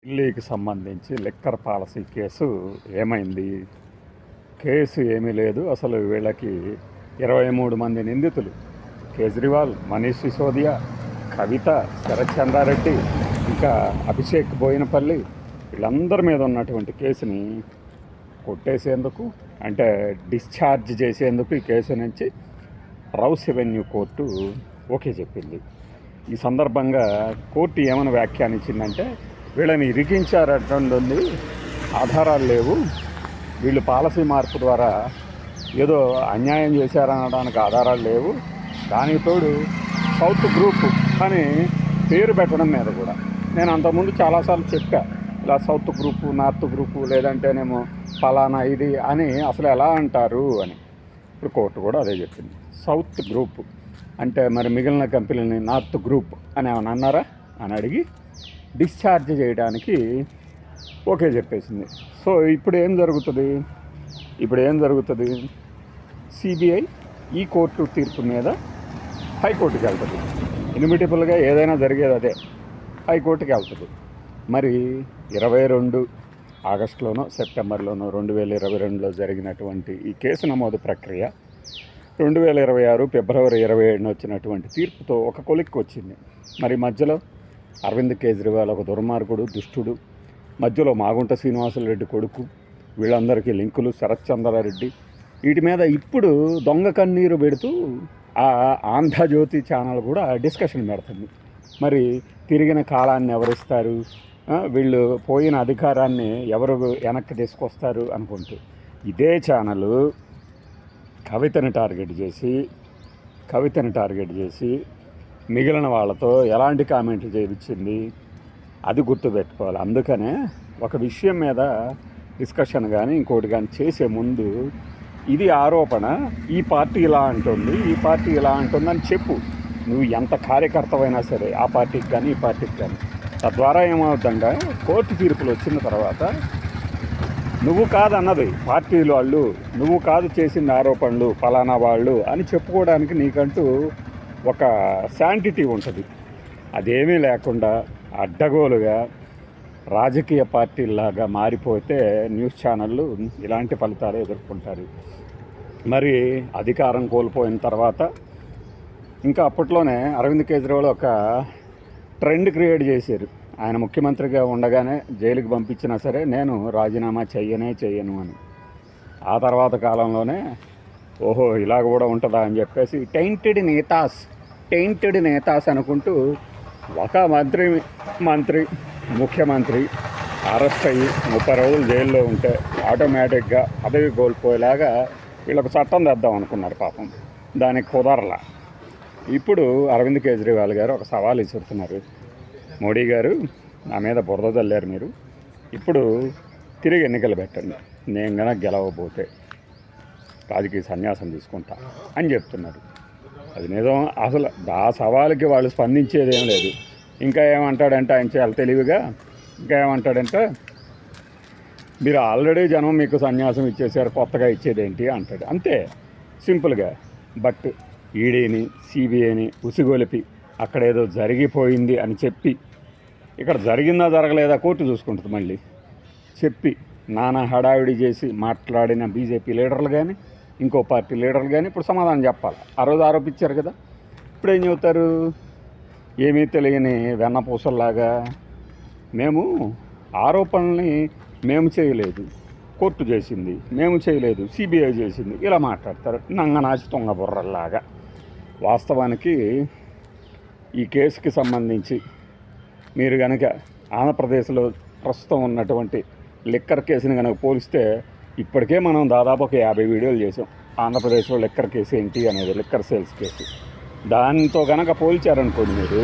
ఢిల్లీకి సంబంధించి liquor policy case ఏమైంది? కేసు ఏమీ లేదు. అసలు వీళ్ళకి 23 మంది నిందితులు. కేజ్రీవాల్, మనీష్ సిసోదియా, కవిత, శరత్ చంద్రారెడ్డి, ఇంకా అభిషేక్ బోయినపల్లి, వీళ్ళందరి మీద ఉన్నటువంటి కేసుని కొట్టేసేందుకు, అంటే డిశ్చార్జ్ చేసేందుకు ఈ కేసు నుంచి రౌస్ ఎవెన్యూ కోర్టు ఓకే చెప్పింది. ఈ సందర్భంగా కోర్టు ఏమైనా వ్యాఖ్యానించిందంటే, వీళ్ళని ఇరికించారటుంది, ఆధారాలు లేవు, వీళ్ళు పాలసీ మార్పు ద్వారా ఏదో అన్యాయం చేశారనడానికి ఆధారాలు లేవు, దానికి తోడు సౌత్ గ్రూప్ అని పేరు పెట్టడం మీద కూడా నేను అంతకుముందు చాలాసార్లు చెప్పా, ఇలా సౌత్ గ్రూపు, నార్త్ గ్రూపు, లేదంటేనేమో ఫలానా ఇది అని అసలు ఎలా అంటారు అని. ఇప్పుడు కోర్టు కూడా అదే చెప్పింది. సౌత్ గ్రూప్ అంటే మరి మిగిలిన కంపెనీలని నార్త్ గ్రూప్ అని ఏమైనా అన్నారా అని అడిగి డిశ్చార్జ్ చేయడానికి ఓకే చెప్పేసింది. సో ఇప్పుడు ఏం జరుగుతుంది? సిబిఐ ఈ కోర్టు తీర్పు మీద హైకోర్టుకి వెళ్తుంది. ఇన్విటబుల్గా ఏదైనా జరిగేది అదే, హైకోర్టుకి వెళ్తుంది. మరి 22 ఆగస్టులోనో సెప్టెంబర్లోనో 2022లో జరిగినటువంటి ఈ కేసు నమోదు ప్రక్రియ 2026 ఫిబ్రవరి 27న వచ్చినటువంటి తీర్పుతో ఒక కొలిక్కి వచ్చింది. మరి మధ్యలో అరవింద్ కేజ్రీవాల్ ఒక దుర్మార్గుడు, దుష్టుడు, మధ్యలో మాగుంట శ్రీనివాసులరెడ్డి కొడుకు, వీళ్ళందరికీ లింకులు, శరత్ చంద్రారెడ్డి, వీటి మీద ఇప్పుడు దొంగ కన్నీరు పెడుతూ ఆ ఆంధ్రజ్యోతి ఛానల్ కూడా డిస్కషన్ పెడుతుంది. మరి తిరిగిన కాలాన్ని ఎవరిస్తారు, వీళ్ళు పోయిన అధికారాన్ని ఎవరు వెనక్కి తీసుకొస్తారు అనుకుంటూ ఇదే ఛానల్ కవితని టార్గెట్ చేసి మిగిలిన వాళ్ళతో ఎలాంటి కామెంట్లు చేయించింది అది గుర్తుపెట్టుకోవాలి. అందుకనే ఒక విషయం మీద డిస్కషన్ కానీ ఇంకోటి కానీ చేసే ముందు ఇది ఆరోపణ, ఈ పార్టీ ఇలా అంటుంది అని చెప్పు. నువ్వు ఎంత కార్యకర్తవైనా సరే, ఆ పార్టీకి కానీ ఈ పార్టీకి కానీ. తద్వారా ఏమవుతుందంటే కోర్టు తీర్పులు వచ్చిన తర్వాత నువ్వు కాదన్నది పార్టీలు వాళ్ళు, నువ్వు కాదు చేసిన ఆరోపణలు ఫలానా వాళ్ళు అని చెప్పుకోవడానికి నీకంటూ ఒక శాంటిటీ ఉంటుంది. అదేమీ లేకుండా అడ్డగోలుగా రాజకీయ పార్టీలాగా మారిపోతే న్యూస్ ఛానళ్ళు ఇలాంటి ఫలితాలు ఎదుర్కొంటారు. మరి అధికారం కోల్పోయిన తర్వాత ఇంకా అప్పట్లోనే అరవింద్ కేజ్రీవాల్ ఒక ట్రెండ్ క్రియేట్ చేశారు. ఆయన ముఖ్యమంత్రిగా ఉండగానే జైలుకి పంపించినా సరే నేను రాజీనామా చెయ్యను అని. ఆ తర్వాత కాలంలోనే ఓహో ఇలా కూడా ఉంటుందా అని చెప్పేసి టెయింటెడ్ నేతాస్ అనుకుంటూ ఒక ముఖ్యమంత్రి అరెస్ట్ అయ్యి 30 రోజులు జైల్లో ఉంటే ఆటోమేటిక్గా పదవి కోల్పోయేలాగా వీళ్ళకు చట్టం తెద్దాం అనుకున్నారు. పాపం దానికి కుదరలా. ఇప్పుడు అరవింద్ కేజ్రీవాల్ గారు ఒక సవాల్ ఇస్తున్నారు. మోడీ గారు, నా మీద బురద చల్లారు మీరు, ఇప్పుడు తిరిగి ఎన్నికలు పెట్టండి, నేను కనుక గెలవబోతే రాజకీయ సన్యాసం తీసుకుంటా అని చెప్తున్నారు. అది నిజం. అసలు ఆ సవాలుకి వాళ్ళు స్పందించేదేం లేదు. ఇంకా ఏమంటాడంటే ఆయన చాలా తెలివిగా మీరు ఆల్రెడీ జనం మీకు సన్యాసం ఇచ్చేసారు, కొత్తగా ఇచ్చేదేంటి అంటాడు. అంతే సింపుల్గా. బట్ ఈడీని, సిబిఐని ఉసిగొలిపి అక్కడ ఏదో జరిగిపోయింది అని చెప్పి, ఇక్కడ జరిగిందా జరగలేదా కోర్టు చూసుకుంటుంది. మళ్ళీ చెప్పి నానా హడావిడి చేసి మాట్లాడిన బీజేపీ లీడర్లు కానీ ఇంకో పార్టీ లీడర్లు కానీ ఇప్పుడు సమాధానం చెప్పాలి. ఆ రోజు ఆరోపించారు కదా, ఇప్పుడు ఏం చెబుతారు? ఏమీ తెలియని వెన్నపూసల్లాగా మేము ఆరోపణల్ని మేము చేయలేదు, కోర్టు చేసింది, మేము చేయలేదు, సిబిఐ చేసింది, ఇలా మాట్లాడతారు నంగనాచి తొంగబుర్రల్లాగా. వాస్తవానికి ఈ కేసుకి సంబంధించి మీరు కనుక ఆంధ్రప్రదేశ్లో ప్రస్తుతం ఉన్నటువంటి లిక్కర్ కేసుని కనుక పోలిస్తే ఇప్పటికే మనం దాదాపు ఒక 50 వీడియోలు చేసాం. ఆంధ్రప్రదేశ్లో లిక్కర్ కేసు ఏంటి అనేది, లిక్కర్ సేల్స్ కేసు. దాంతో కనుక పోల్చారనుకోండి మీరు,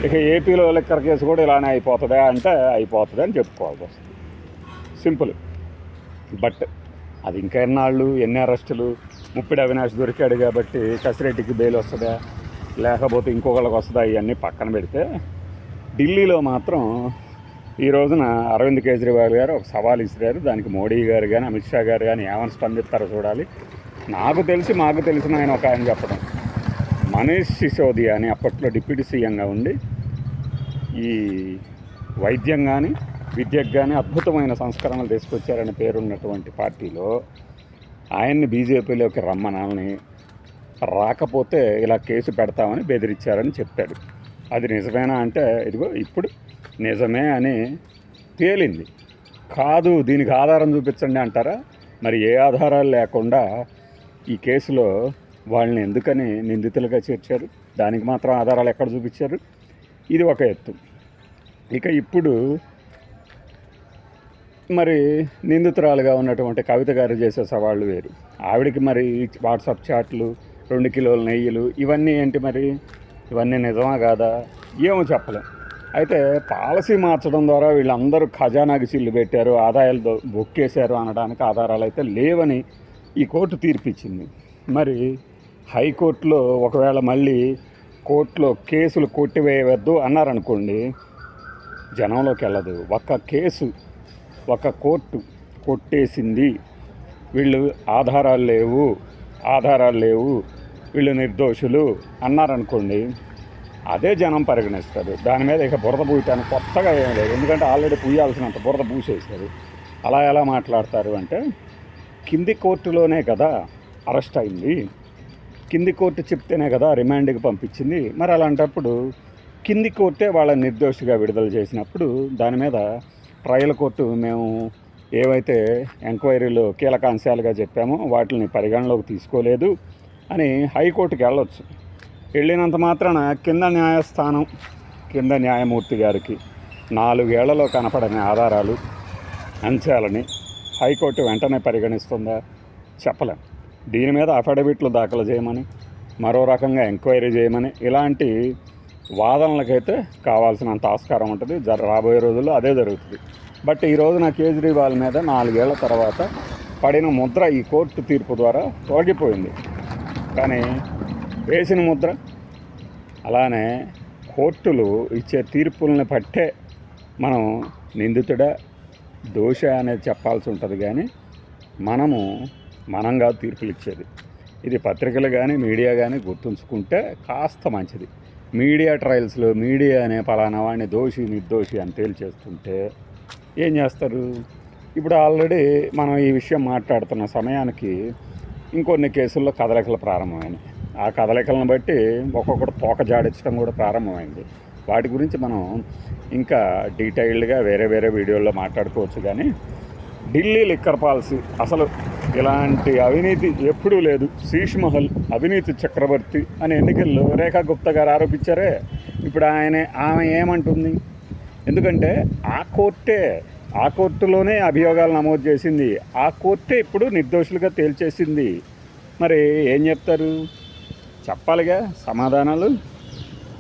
ఇక ఏపీలో లిక్కర్ కేసు కూడా ఇలానే అయిపోతుందా అంటే అయిపోతుంది అని చెప్పుకోవాల్సి వస్తుంది. సింపుల్. బట్ అది ఇంకా ఎన్ని అరెస్టులు. ముప్పిడి అవినాష్ దొరికాడు కాబట్టి కసిరెడ్డికి బెయిల్ వస్తుందా, లేకపోతే ఇంకొకళ్ళకి వస్తుందా, ఇవన్నీ పక్కన పెడితే ఢిల్లీలో మాత్రం ఈ రోజున అరవింద్ కేజ్రీవాల్ గారు ఒక సవాల్ ఇసిరారు. దానికి మోడీ గారు కానీ అమిత్ షా గారు కానీ ఏమని స్పందిస్తారో చూడాలి. మాకు తెలిసిన ఆయన చెప్పడం, మనీష్ సిసోదియా అని అప్పట్లో డిప్యూటీ సీఎంగా ఉండి ఈ వైద్యం కానీ విద్యకు కానీ అద్భుతమైన సంస్కరణలు తీసుకొచ్చారని పేరున్నటువంటి పార్టీలో ఆయన్ని బీజేపీలోకి రమ్మనాలని, రాకపోతే ఇలా కేసు పెడతామని బెదిరించారని చెప్పాడు. అది నిజమేనా అంటే ఇదిగో ఇప్పుడు నిజమే అని తేలింది. కాదు దీనికి ఆధారం చూపించండి అంటారా? మరి ఏ ఆధారాలు లేకుండా ఈ కేసులో వాళ్ళని ఎందుకని నిందితులుగా చేర్చారు? దానికి మాత్రం ఆధారాలు ఎక్కడ చూపించారు? ఇది ఒక ఎత్తు. ఇక ఇప్పుడు మరి నిందితురాలుగా ఉన్నటువంటి కవిత గారు చేసే సవాళ్ళు వేరు. ఆవిడకి మరి వాట్సాప్ చాట్లు, 2 కిలోల నెయ్యిలు ఇవన్నీ ఏంటి మరి? ఇవన్నీ నిజమా కాదా? ఏమో చెప్పలేం. అయితే పాలసీ మార్చడం ద్వారా వీళ్ళందరూ ఖజానాకి చిల్లు పెట్టారు, ఆదాయాలు బొక్కేశారు అనడానికి ఆధారాలు అయితే లేవని ఈ కోర్టు తీర్పిచ్చింది. మరి హైకోర్టులో ఒకవేళ మళ్ళీ కోర్టులో కేసులు కొట్టివేయవద్దు అన్నారనుకోండి, జనంలోకి వెళ్ళదు. ఒక్క కేసు ఒక కోర్టు కొట్టేసింది, వీళ్ళు ఆధారాలు లేవు, వీళ్ళు నిర్దోషులు అన్నారనుకోండి, అదే జనం పరిగణిస్తారు. దాని మీద ఇక బురద పూయటానికి కొత్తగా ఏం లేదు. ఎందుకంటే ఆల్రెడీ పూయాల్సినంత బురద పూసేశారు. అలా ఎలా మాట్లాడతారు అంటే, కింది కోర్టులోనే కదా అరెస్ట్ అయింది, కింది కోర్టు చెప్తేనే కదా రిమాండ్కి పంపించింది. మరి అలాంటప్పుడు కింది కోర్టే వాళ్ళని నిర్దోషిగా విడుదల చేసినప్పుడు దాని మీద ట్రయల్ కోర్టు మేము ఏవైతే ఎంక్వైరీలో కీలక అంశాలుగా చెప్పామో వాటిని పరిగణలోకి తీసుకోలేదు అని హైకోర్టుకి వెళ్ళొచ్చు. వెళ్ళినంత మాత్రాన కింద న్యాయమూర్తి గారికి 4 ఏళ్లలో కనపడని ఆధారాలు, అంశాలని హైకోర్టు వెంటనే పరిగణిస్తుందా? చెప్పలేం. దీని మీద అఫిడవిట్లు దాఖలు చేయమని, మరో రకంగా ఎంక్వైరీ చేయమని, ఇలాంటి వాదనలకైతే కావాల్సినంత ఆస్కారం ఉంటుంది. రాబోయే రోజుల్లో అదే జరుగుతుంది. బట్ ఈ రోజున కేజ్రీవాల్ మీద 4 ఏళ్ల తర్వాత పడిన ముద్ర ఈ కోర్టు తీర్పు ద్వారా తొలగిపోయింది. కానీ వేసిన ముద్ర అలానే కోర్టులు ఇచ్చే తీర్పులను పట్టే మనం నిందితుడా దోష అనేది చెప్పాల్సి ఉంటుంది. కానీ మనం కాదు తీర్పులు ఇచ్చేది. ఇది పత్రికలు కానీ మీడియా కానీ గుర్తుంచుకుంటే కాస్త మంచిది. మీడియా ట్రయల్స్లో మీడియా అనే పలానా వాడిని దోషి నిర్దోషి అని తేల్చేస్తుంటే ఏం చేస్తారు? ఇప్పుడు ఆల్రెడీ మనం ఈ విషయం మాట్లాడుతున్న సమయానికి ఇంకొన్ని కేసుల్లో కదలికలు ప్రారంభమైనాయి. ఆ కదలికలను బట్టి ఒక్కొక్కటి తోక జాడించడం కూడా ప్రారంభమైంది. వాటి గురించి మనం ఇంకా డీటెయిల్డ్గా వేరే వీడియోల్లో మాట్లాడుకోవచ్చు. కానీ ఢిల్లీ లిక్కర్ పాలసీ అసలు ఇలాంటి అవినీతి ఎప్పుడూ లేదు. శీష్ మహల్ అవినీతి చక్రవర్తి అని ఎన్నికల్లో రేఖా గుప్తా గారు ఆరోపించారే. ఇప్పుడు ఆమె ఏమంటుంది? ఎందుకంటే ఆ కోర్టులోనే అభియోగాలు నమోదు చేసింది. ఆ కోర్టే ఇప్పుడు నిర్దోషులుగా తేల్చేసింది. మరి ఏం చెప్తారు? చెప్పాలిగా సమాధానాలు.